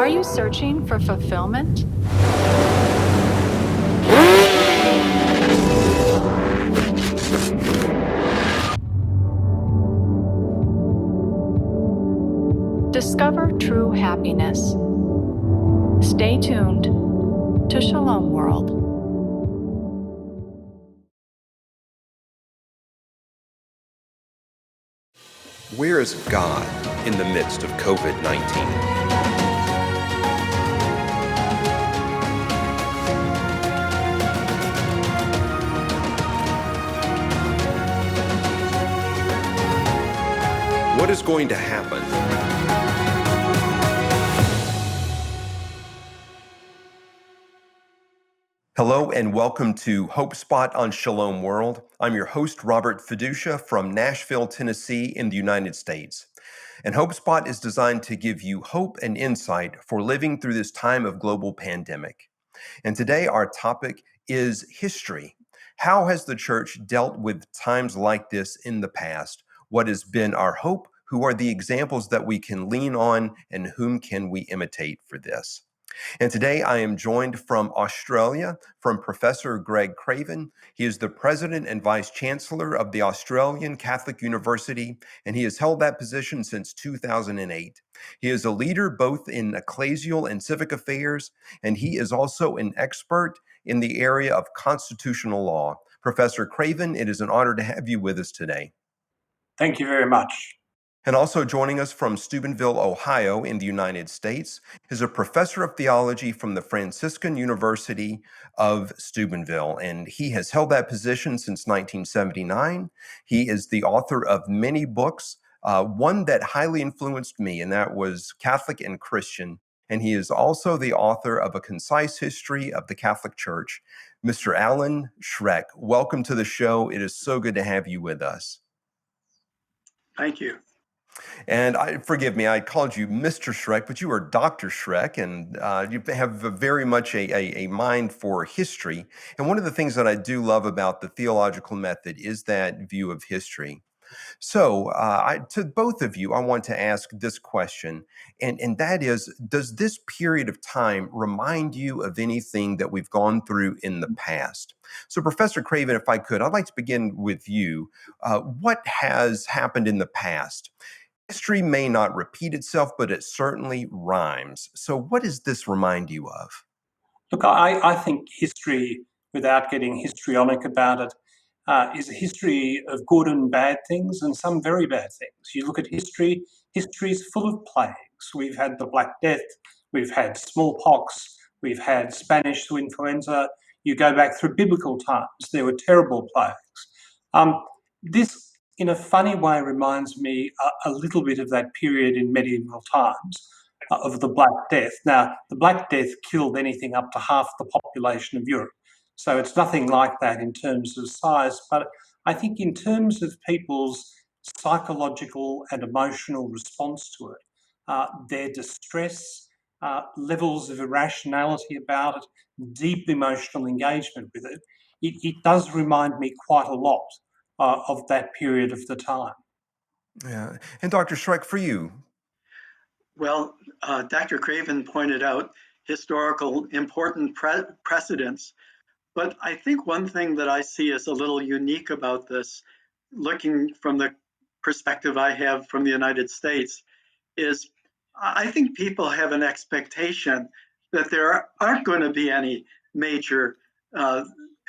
Are you searching for fulfillment? Discover true happiness. Stay tuned to Shalom World. Where is God in the midst of COVID-19? What is going to happen? Hello and welcome to Hope Spot on Shalom World. I'm your host, Robert Feduccia from Nashville, Tennessee in the United States. And Hope Spot is designed to give you hope and insight for living through this time of global pandemic. And today our topic is history. How has the church dealt with times like this in the past? What has been our hope? Who are the examples that we can lean on, and whom can we imitate for this? And today I am joined from Australia from Professor Gregory Craven. He is the President and Vice-Chancellor of the Australian Catholic University, and he has held that position since 2008. He is a leader both in ecclesial and civic affairs, and he is also an expert in the area of constitutional law. Professor Craven, it is an honor to have you with us today. Thank you very much. And also joining us from Steubenville, Ohio in the United States is a professor of theology from the Franciscan University of Steubenville. And he has held that position since 1979. He is the author of many books, one that highly influenced me, and that was Catholic and Christian. And he is also the author of A Concise History of the Catholic Church. Mr. Alan Schreck, welcome to the show. It is so good to have you with us. Thank you. And forgive me, I called you Mr. Schreck, but you are Dr. Schreck, and you have very much a mind for history. And one of the things that I do love about the theological method is that view of history. So to both of you, I want to ask this question, and that is, does this period of time remind you of anything that we've gone through in the past? So Professor Craven, if I could, I'd like to begin with you. What has happened in the past? History may not repeat itself, but it certainly rhymes. So what does this remind you of? Look, I think history, without getting histrionic about it, is a history of good and bad things and some very bad things. You look at history, history is full of plagues. We've had the Black Death, we've had smallpox, we've had Spanish influenza. You go back through biblical times, there were terrible plagues. This, in a funny way, reminds me a little bit of that period in medieval times of the Black Death. Now, the Black Death killed anything up to half the population of Europe. So it's nothing like that in terms of size. But I think in terms of people's psychological and emotional response to it, their distress, levels of irrationality about it, deep emotional engagement with it, it does remind me quite a lot of that period of the time. Yeah. And Dr. Schreck, for you? Well, Dr. Craven pointed out historical important precedents, but I think one thing that I see as a little unique about this, looking from the perspective I have from the United States, is I think people have an expectation that there aren't going to be any major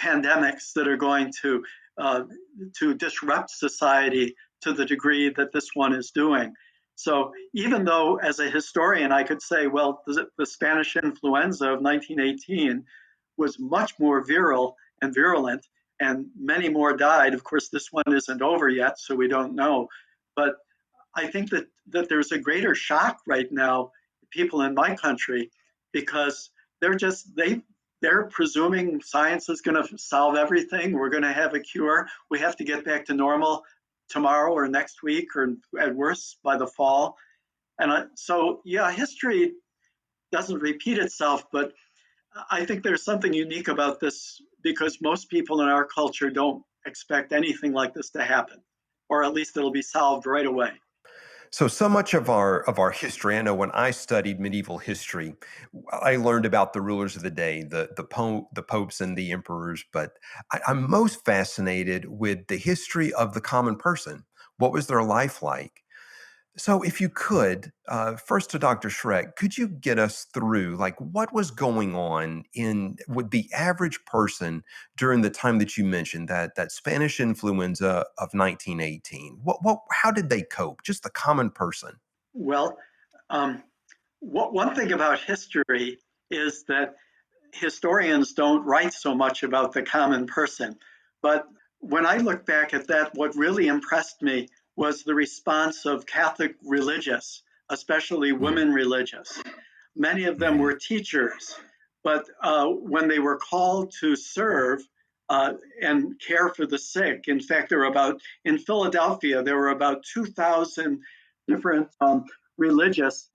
pandemics that are going to disrupt society to the degree that this one is doing. So even though as a historian I could say, well, the Spanish influenza of 1918 was much more virile and virulent and many more died. Of course, this one isn't over yet, so we don't know. But I think that there's a greater shock right now, people in my country, because they're presuming science is going to solve everything. We're going to have a cure. We have to get back to normal tomorrow or next week, or at worst by the fall. And so, yeah, history doesn't repeat itself, but I think there's something unique about this because most people in our culture don't expect anything like this to happen, or at least it'll be solved right away. So much of our history. I know when I studied medieval history, I learned about the rulers of the day, the popes and the emperors. But I'm most fascinated with the history of the common person. What was their life like? So, if you could, first to Dr. Schreck, could you get us through, like, what was going on with the average person during the time that you mentioned, that Spanish influenza of 1918? How did they cope? Just the common person. Well, um, one thing about history is that historians don't write so much about the common person. But when I look back at that, what really impressed me was the response of Catholic religious, especially Mm, women religious. Many of them mhm, were teachers, but when they were called to serve and care for the sick, in fact, in Philadelphia, there were about 2,000 different religious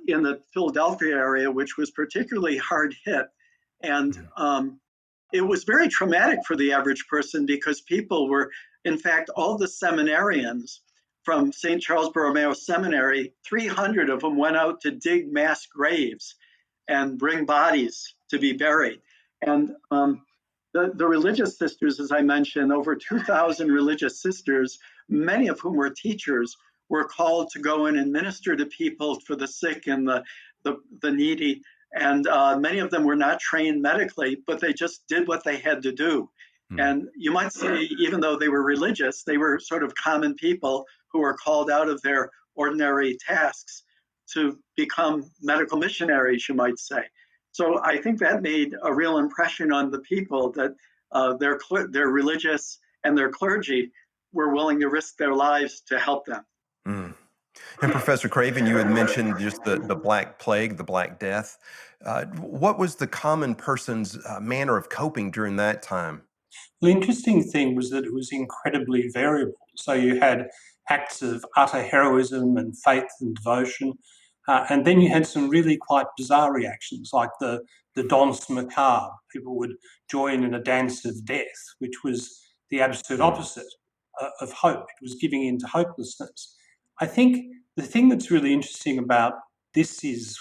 in the Philadelphia area, which was particularly hard hit. And mm, it was very traumatic for the average person because people were, in fact, all the seminarians from St. Charles Borromeo Seminary, 300 of them went out to dig mass graves and bring bodies to be buried. And the religious sisters, as I mentioned, over 2,000 religious sisters, many of whom were teachers, were called to go in and minister to people for the sick and the needy. And many of them were not trained medically, but they just did what they had to do. mm. And you might say, even though they were religious, they were sort of common people who were called out of their ordinary tasks to become medical missionaries, you might say. So I think that made a real impression on the people that their religious and their clergy were willing to risk their lives to help them. Mm. And Professor Craven, you had mentioned just the Black Plague, the Black Death. What was the common person's manner of coping during that time? The interesting thing was that it was incredibly variable. So you had acts of utter heroism and faith and devotion, and then you had some really quite bizarre reactions, like the danse macabre. People would join in a dance of death, which was the absolute Mm, opposite of hope. It was giving in to hopelessness. I think the thing that's really interesting about this is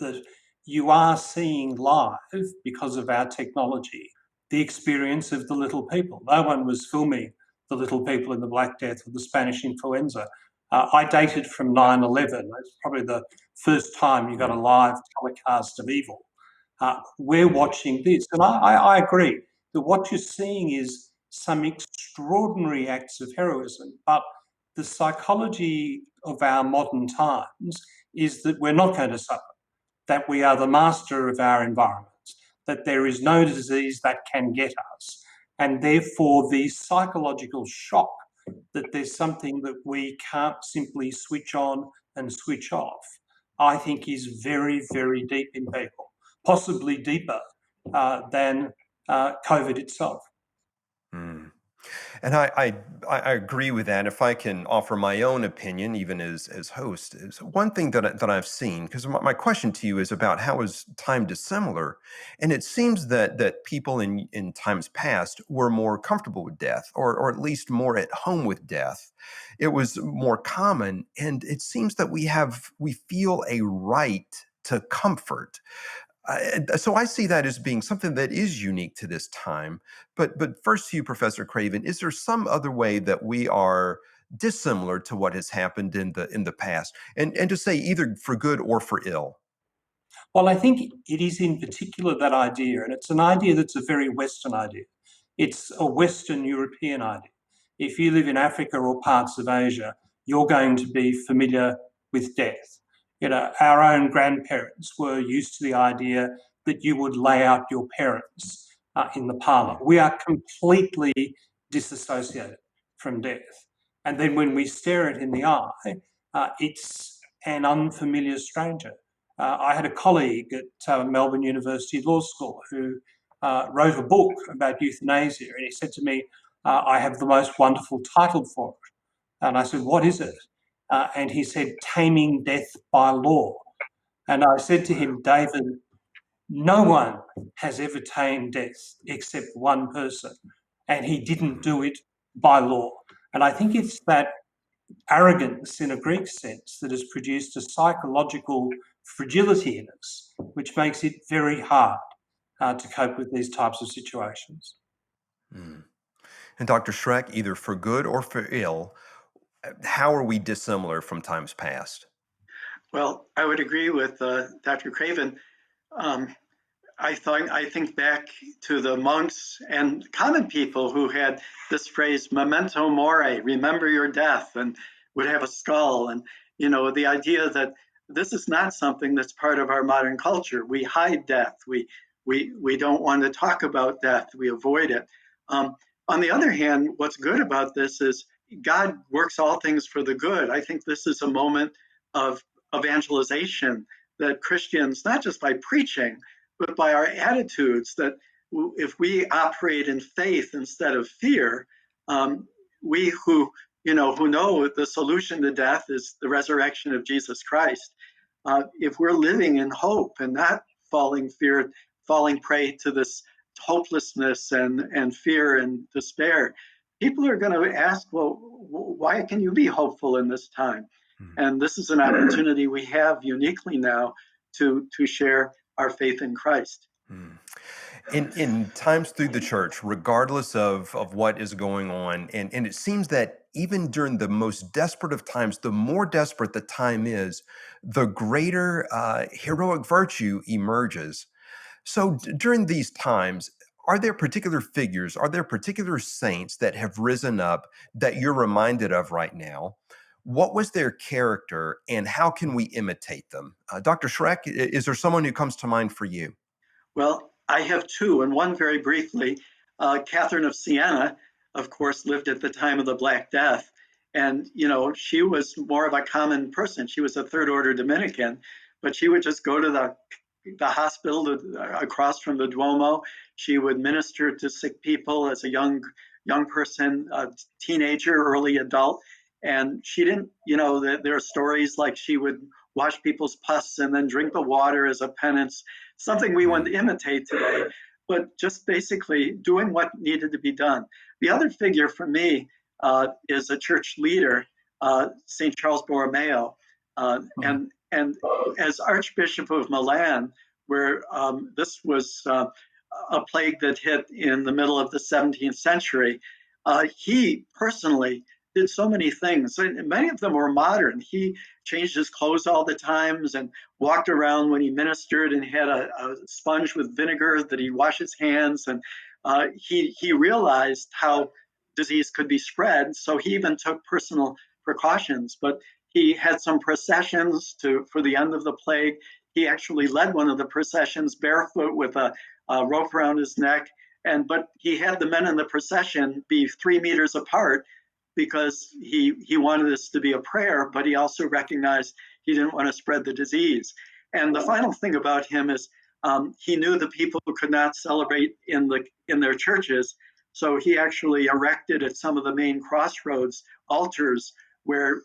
that you are seeing live, because of our technology, the experience of the little people. No one was filming the little people in the Black Death or the Spanish influenza. I dated from 9/11. That's probably the first time you got a mm, live telecast of evil. We're watching this, and I agree that what you're seeing is some extraordinary acts of heroism, but the psychology of our modern times is that we're not going to suffer, that we are the master of our environment, that there is no disease that can get us, and therefore the psychological shock that there's something that we can't simply switch on and switch off, I think is very, very deep in people, possibly deeper than COVID itself. mm. And I agree with that. If I can offer my own opinion, even as host, is one thing that I've seen. Because my question to you is about how is time dissimilar, and it seems that people in times past were more comfortable with death, or at least more at home with death. It was more common, and it seems that we feel a right to comfort. So I see that as being something that is unique to this time. But first to you, Professor Craven, is there some other way that we are dissimilar to what has happened in the past, and to say either for good or for ill? Well, I think it is in particular that idea, and it's an idea that's a very Western idea. It's a Western European idea. If you live in Africa or parts of Asia, you're going to be familiar with death. You know, our own grandparents were used to the idea that you would lay out your parents in the parlour. Mm, We are completely disassociated from death. And then when we stare it in the eye, it's an unfamiliar stranger. I had a colleague at Melbourne University Law School who wrote a book about euthanasia, and he said to me, I have the most wonderful title for it. And I said, what is it? And he said, Taming Death by Law. And I said to him, David, no one has ever tamed death except one person, and he didn't mm, do it by law. And I think it's that arrogance in a Greek sense that has produced a psychological fragility in us, which makes it very hard to cope with these types of situations. Mm. And Dr. Schreck, either for good or for ill, how are we dissimilar from times past? Well, I would agree with Dr. Craven. Um, I think back to the monks and common people who had this phrase "memento mori," remember your death, and would have a skull. And the idea that this is not something that's part of our modern culture. We hide death. We don't want to talk about death. We avoid it. On the other hand, what's good about this is God works all things for the good. I think this is a moment of evangelization that Christians, not just by preaching, but by our attitudes, that if we operate in faith instead of fear, we who know the solution to death is the resurrection of Jesus Christ. If we're living in hope and not falling prey to this hopelessness and fear and despair, people are going to ask, well, why can you be hopeful in this time? And this is an opportunity we have uniquely now to share our faith in Christ. In times through the church, regardless of what is going on, and it seems that even during the most desperate of times, the more desperate the time is, the greater heroic virtue emerges. So during these times, are there particular figures, are there particular saints that have risen up that you're reminded of right now? What was their character, and how can we imitate them? Dr. Schreck, is there someone who comes to mind for you? Well, I have two, and one very briefly. Catherine of Siena, of course, lived at the time of the Black Death. And, she was more of a common person. She was a third order Dominican, but she would just go to the hospital across from the Duomo. She would minister to sick people as a young person, a teenager, early adult. And she didn't, there are stories like she would wash people's pus and then drink the water as a penance, something we want to imitate today, but just basically doing what needed to be done. The other figure for me is a church leader, St. Charles Borromeo. And as Archbishop of Milan, where this was a plague that hit in the middle of the 17th century, he personally did so many things. And many of them were modern. He changed his clothes all the times and walked around when he ministered and had a sponge with vinegar that he'd wash his hands. And he realized how disease could be spread. So he even took personal precautions. But he had some processions for the end of the plague. He actually led one of the processions barefoot with a rope around his neck. But he had the men in the procession be 3 meters apart, because he wanted this to be a prayer, but he also recognized he didn't want to spread the disease. And the final thing about him is he knew the people could not celebrate in their churches, so he actually erected at some of the main crossroads altars where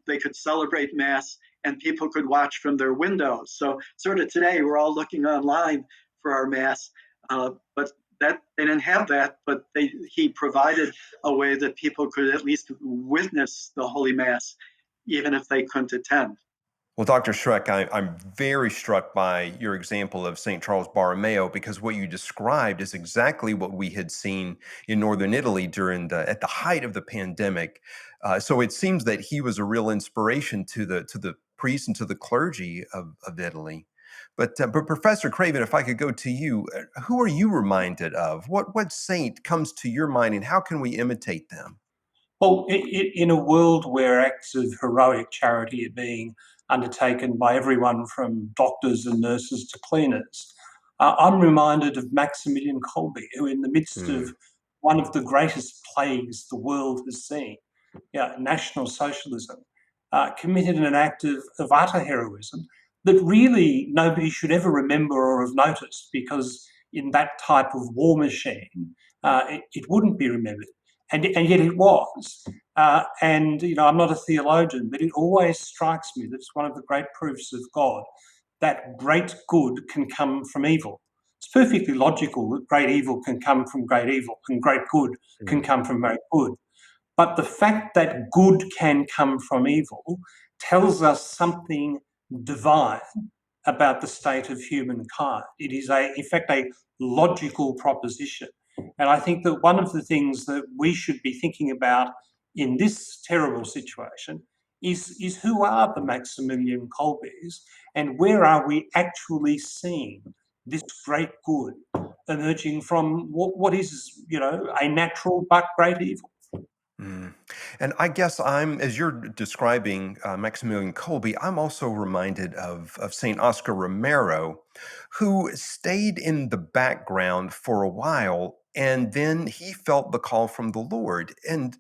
they could celebrate Mass and people could watch from their windows. So sort of today, we're all looking online for our Mass, but that they didn't have that, but he provided a way that people could at least witness the Holy Mass, even if they couldn't attend. Well, Dr. Schreck, I'm very struck by your example of St. Charles Borromeo, because what you described is exactly what we had seen in northern Italy at the height of the pandemic. So it seems that he was a real inspiration to the priests and to the clergy of Italy. But Professor Craven, if I could go to you, who are you reminded of? What saint comes to your mind, and how can we imitate them? Well, in a world where acts of heroic charity are being undertaken by everyone from doctors and nurses to cleaners, I'm reminded of Maximilian Kolbe, who in the midst of one of the greatest plagues the world has seen, National Socialism, committed an act of utter heroism that really nobody should ever remember or have noticed, because in that type of war machine, it wouldn't be remembered. And yet it was. I'm not a theologian, but it always strikes me that it's one of the great proofs of God that great good can come from evil. It's perfectly logical that great evil can come from great evil and great good can come from great good. But the fact that good can come from evil tells us something divine about the state of humankind. It is, in fact, a logical proposition. And I think that one of the things that we should be thinking about in this terrible situation is who are the Maximilian Kolbes, and where are we actually seeing this great good emerging from what is, a natural but great evil. Mm. And I guess as you're describing Maximilian Kolbe, I'm also reminded of St. Oscar Romero, who stayed in the background for a while, and then he felt the call from the Lord. And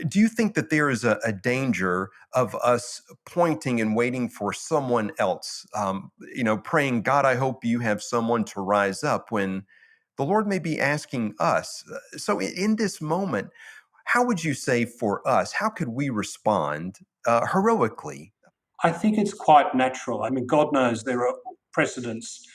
do you think that there is a danger of us pointing and waiting for someone else, praying, God, I hope you have someone to rise up, when the Lord may be asking us? So in this moment, how would you say for us, how could we respond heroically? I think it's quite natural. I mean, God knows there are precedents.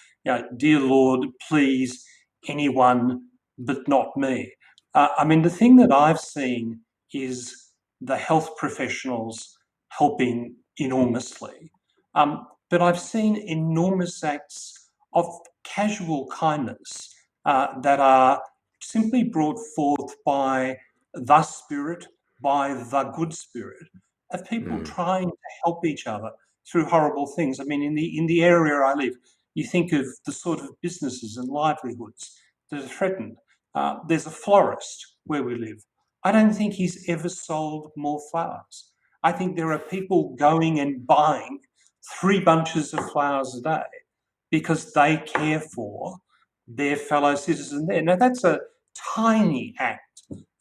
Dear Lord, please, anyone but not me. I mean, the thing that I've seen is the health professionals helping enormously. But I've seen enormous acts of casual kindness that are simply brought forth by the Spirit, by the good Spirit, of people Mm, trying to help each other through horrible things. I mean, in the area I live, you think of the sort of businesses and livelihoods that are threatened. There's a florist where we live. I don't think he's ever sold more flowers. I think there are people going and buying 3 bunches of flowers a day because they care for their fellow citizen there. Now, that's a tiny act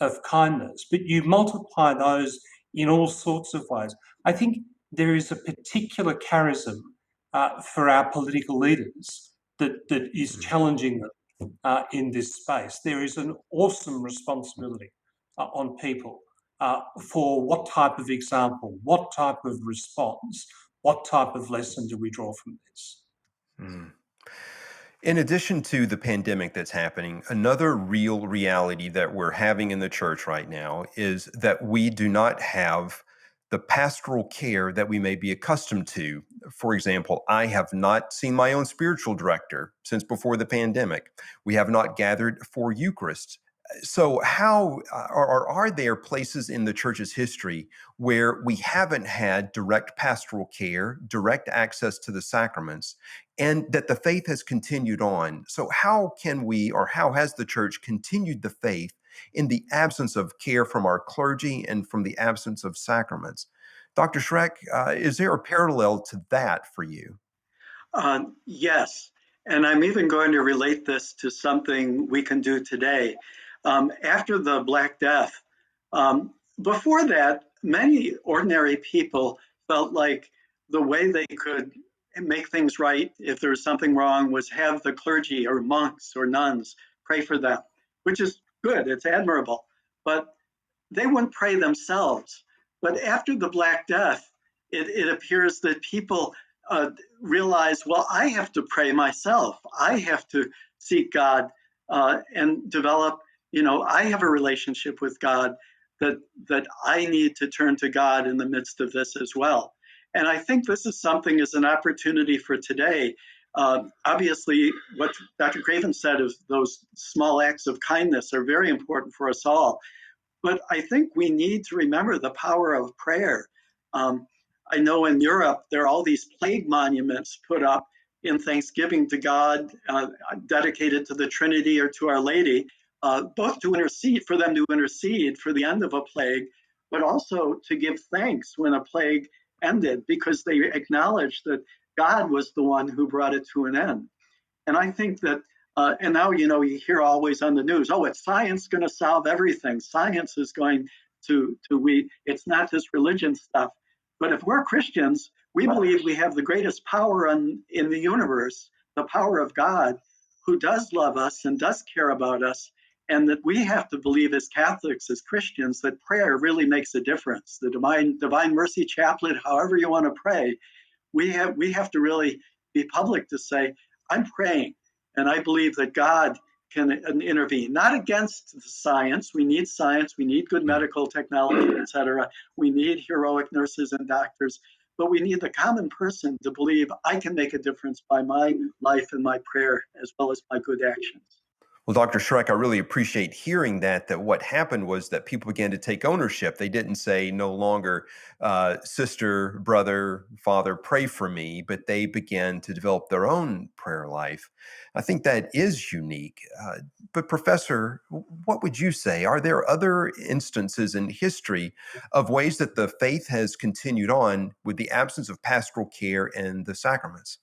of kindness, but you multiply those in all sorts of ways. I think there is a particular charism for our political leaders that is mm, challenging them in this space. There is an awesome responsibility on people for what type of example, what type of response, what type of lesson do we draw from this? mm. In addition to the pandemic that's happening, another real reality that we're having in the church right now is that we do not have the pastoral care that we may be accustomed to. For example, I have not seen my own spiritual director since before the pandemic. We have not gathered for Eucharist. So, how are there places in the church's history where we haven't had direct pastoral care, direct access to the sacraments, and that the faith has continued on? So, how can we, or how has the church continued the faith in the absence of care from our clergy and from the absence of sacraments? Dr. Schreck, is there a parallel to that for you? Yes, and I'm even going to relate this to something we can do today. After the Black Death, before that, many ordinary people felt like the way they could make things right if there was something wrong was have the clergy or monks or nuns pray for them, which is good, it's admirable. But they wouldn't pray themselves. But after the Black Death, it appears that people realize, well, I have to pray myself. I have to seek God and develop, I have a relationship with God that I need to turn to God in the midst of this as well. And I think this is something as an opportunity for today. Obviously, what Dr. Craven said of those small acts of kindness are very important for us all. But I think we need to remember the power of prayer. I know in Europe, there are all these plague monuments put up in thanksgiving to God, dedicated to the Trinity or to Our Lady, both to intercede, for them to intercede for the end of a plague, but also to give thanks when a plague ended, because they acknowledged that God was the one who brought it to an end. And I think that, and now, you hear always on the news, oh, it's science going to solve everything. Science is going it's not this religion stuff. But if we're Christians, we believe we have the greatest power in the universe, the power of God, who does love us and does care about us. And that we have to believe as Catholics, as Christians, that prayer really makes a difference. The Divine Mercy Chaplet, however you want to pray, we have to really be public to say, I'm praying. And I believe that God can intervene, not against the science. We need science, we need good medical technology, etc. We need heroic nurses and doctors, but we need the common person to believe I can make a difference by my life and my prayer, as well as my good actions. Well, Dr. Schreck, I really appreciate hearing that what happened was that people began to take ownership. They didn't say no longer, sister, brother, father, pray for me, but they began to develop their own prayer life. I think that is unique. But Professor, what would you say? Are there other instances in history of ways that the faith has continued on with the absence of pastoral care and the sacraments?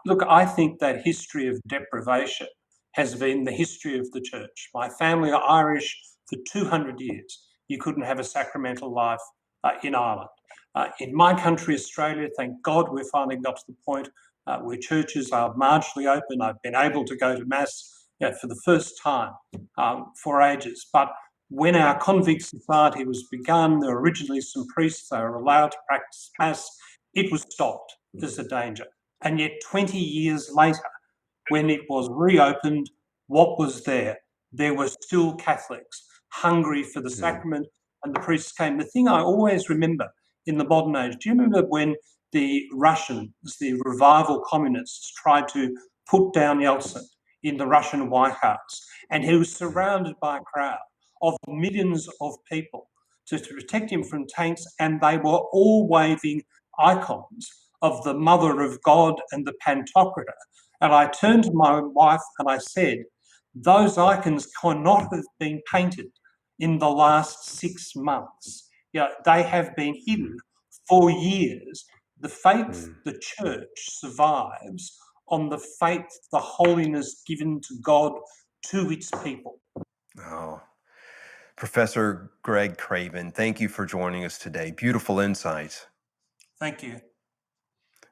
Look, I think that history of deprivation has been the history of the church. My family are Irish for 200 years. You couldn't have a sacramental life in Ireland. In my country, Australia, thank God we've finally got to the point where churches are marginally open. I've been able to go to Mass for the first time for ages. But when our convict society was begun, there were originally some priests, they were allowed to practice Mass. It was stopped. There's a danger. And yet 20 years later, when it was reopened, what was there? There were still Catholics hungry for the sacrament, and the priests came. The thing I always remember in the modern age, do you remember when the Russians, the revival communists, tried to put down Yeltsin in the Russian White House, and he was surrounded by a crowd of millions of people to protect him from tanks, and they were all waving icons of the Mother of God and the Pantocrator. And I turned to my wife and I said, those icons cannot have been painted in the last 6 months. They have been hidden for years. The faith, the church survives on the faith, the holiness given to God to its people. Oh, Professor Greg Craven, thank you for joining us today. Beautiful insights. Thank you.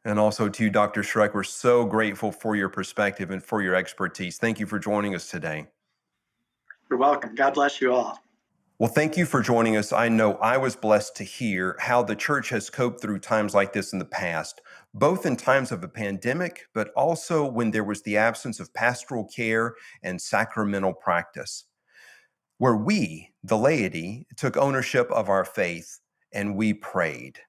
And also to you, Dr. Schreck, we're so grateful for your perspective and for your expertise. Thank you for joining us today. You're welcome. God bless you all. Well, thank you for joining us. I know I was blessed to hear how the church has coped through times like this in the past, both in times of a pandemic, but also when there was the absence of pastoral care and sacramental practice, where we, the laity, took ownership of our faith and we prayed.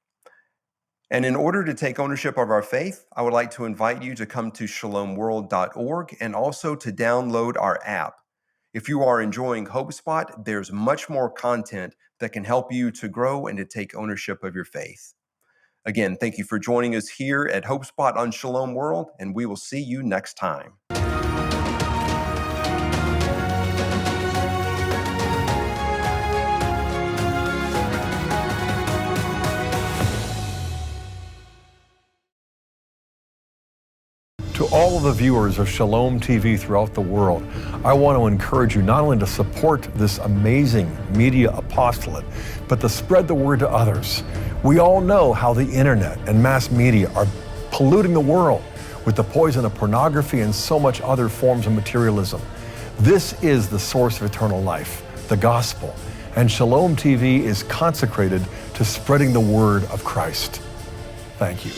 And in order to take ownership of our faith, I would like to invite you to come to shalomworld.org and also to download our app. If you are enjoying HopeSpot, there's much more content that can help you to grow and to take ownership of your faith. Again, thank you for joining us here at HopeSpot on Shalom World, and we will see you next time. To all of the viewers of Shalom TV throughout the world, I want to encourage you not only to support this amazing media apostolate, but to spread the word to others. We all know how the internet and mass media are polluting the world with the poison of pornography and so much other forms of materialism. This is the source of eternal life, the gospel, and Shalom TV is consecrated to spreading the word of Christ. Thank you.